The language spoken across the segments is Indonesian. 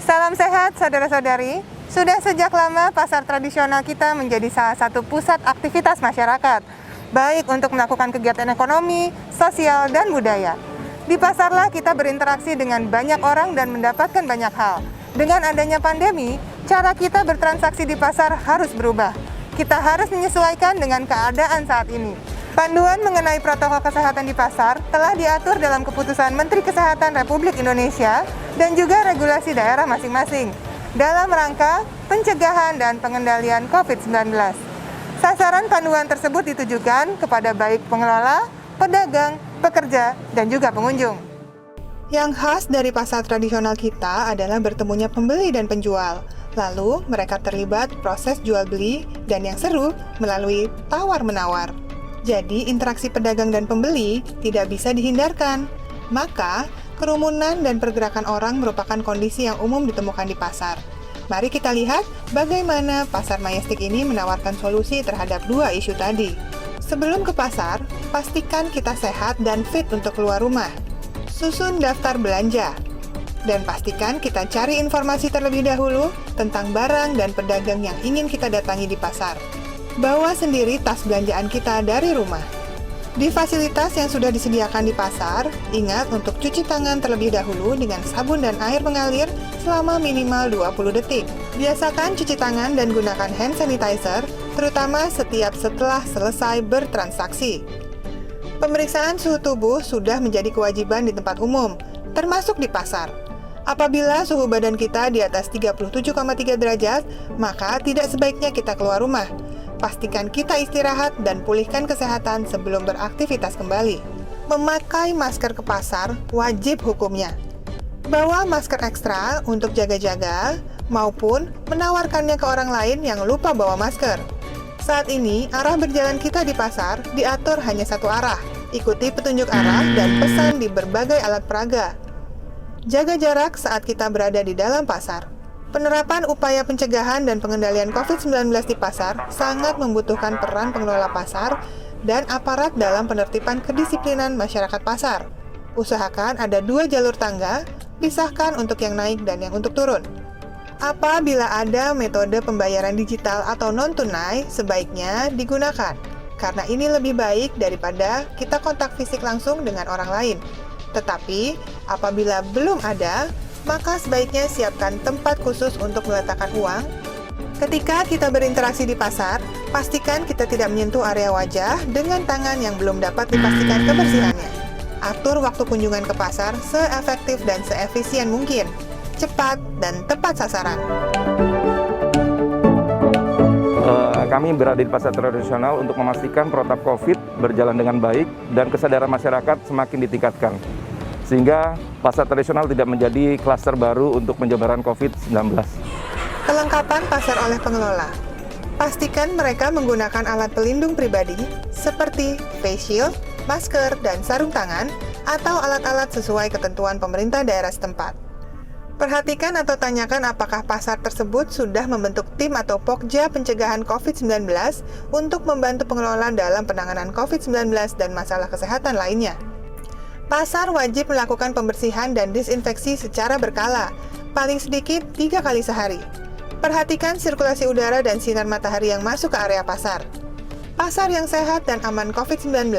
Salam sehat saudara-saudari. Sudah sejak lama pasar tradisional kita menjadi salah satu pusat aktivitas masyarakat, baik untuk melakukan kegiatan ekonomi, sosial, dan budaya. Di pasarlah kita berinteraksi dengan banyak orang dan mendapatkan banyak hal. Dengan adanya pandemi, cara kita bertransaksi di pasar harus berubah. Kita harus menyesuaikan dengan keadaan saat ini. Panduan mengenai protokol kesehatan di pasar telah diatur dalam keputusan Menteri Kesehatan Republik Indonesia dan juga regulasi daerah masing-masing dalam rangka pencegahan dan pengendalian COVID-19. Sasaran panduan tersebut ditujukan kepada baik pengelola, pedagang, pekerja, dan juga pengunjung. Yang khas dari pasar tradisional kita adalah bertemunya pembeli dan penjual. Lalu mereka terlibat proses jual beli dan yang seru melalui tawar-menawar. Jadi interaksi pedagang dan pembeli tidak bisa dihindarkan. Maka kerumunan dan pergerakan orang merupakan kondisi yang umum ditemukan di pasar. Mari kita lihat bagaimana pasar Majestic ini menawarkan solusi terhadap dua isu tadi. Sebelum ke pasar, pastikan kita sehat dan fit untuk keluar rumah. Susun daftar belanja. Dan pastikan kita cari informasi terlebih dahulu tentang barang dan pedagang yang ingin kita datangi di pasar. Bawa sendiri tas belanjaan kita dari rumah. Di fasilitas yang sudah disediakan di pasar, ingat untuk cuci tangan terlebih dahulu dengan sabun dan air mengalir selama minimal 20 detik. Biasakan cuci tangan dan gunakan hand sanitizer, terutama setelah selesai bertransaksi. Pemeriksaan suhu tubuh sudah menjadi kewajiban di tempat umum, termasuk di pasar. Apabila suhu badan kita di atas 37,3 derajat, maka tidak sebaiknya kita keluar rumah. Pastikan kita istirahat dan pulihkan kesehatan sebelum beraktivitas kembali. Memakai masker ke pasar wajib hukumnya. Bawa masker ekstra untuk jaga-jaga maupun menawarkannya ke orang lain yang lupa bawa masker. Saat ini, arah berjalan kita di pasar diatur hanya satu arah. Ikuti petunjuk arah dan pesan di berbagai alat peraga. Jaga jarak saat kita berada di dalam pasar. Penerapan upaya pencegahan dan pengendalian COVID-19 di pasar sangat membutuhkan peran pengelola pasar dan aparat dalam penertiban kedisiplinan masyarakat pasar. Usahakan ada 2 jalur tangga, pisahkan untuk yang naik dan yang untuk turun. Apabila ada metode pembayaran digital atau non-tunai, sebaiknya digunakan, karena ini lebih baik daripada kita kontak fisik langsung dengan orang lain. Tetapi, apabila belum ada, maka sebaiknya siapkan tempat khusus untuk meletakkan uang. Ketika kita berinteraksi di pasar, pastikan kita tidak menyentuh area wajah dengan tangan yang belum dapat dipastikan kebersihannya. Atur waktu kunjungan ke pasar seefektif dan seefisien mungkin, cepat dan tepat sasaran. Kami berada di pasar tradisional untuk memastikan protokol COVID berjalan dengan baik dan kesadaran masyarakat semakin ditingkatkan, sehingga pasar tradisional tidak menjadi klaster baru untuk penyebaran COVID-19. Kelengkapan pasar oleh pengelola. Pastikan mereka menggunakan alat pelindung pribadi seperti face shield, masker, dan sarung tangan atau alat-alat sesuai ketentuan pemerintah daerah setempat. Perhatikan atau tanyakan apakah pasar tersebut sudah membentuk tim atau pokja pencegahan COVID-19 untuk membantu pengelola dalam penanganan COVID-19 dan masalah kesehatan lainnya. Pasar wajib melakukan pembersihan dan disinfeksi secara berkala, paling sedikit 3 kali sehari. Perhatikan sirkulasi udara dan sinar matahari yang masuk ke area pasar. Pasar yang sehat dan aman COVID-19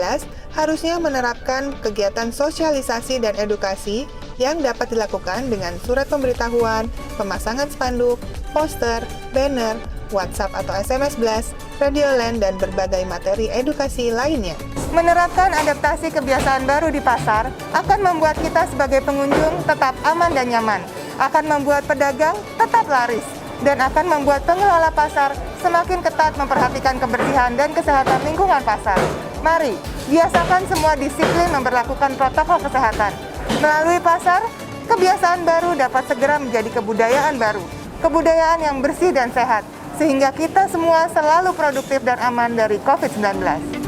harusnya menerapkan kegiatan sosialisasi dan edukasi yang dapat dilakukan dengan surat pemberitahuan, pemasangan spanduk, poster, banner, WhatsApp atau SMS blast, radio land, dan berbagai materi edukasi lainnya. Menerapkan adaptasi kebiasaan baru di pasar akan membuat kita sebagai pengunjung tetap aman dan nyaman, akan membuat pedagang tetap laris, dan akan membuat pengelola pasar semakin ketat memperhatikan kebersihan dan kesehatan lingkungan pasar. Mari, biasakan semua disiplin memberlakukan protokol kesehatan. Melalui pasar, kebiasaan baru dapat segera menjadi kebudayaan baru, kebudayaan yang bersih dan sehat, sehingga kita semua selalu produktif dan aman dari COVID-19.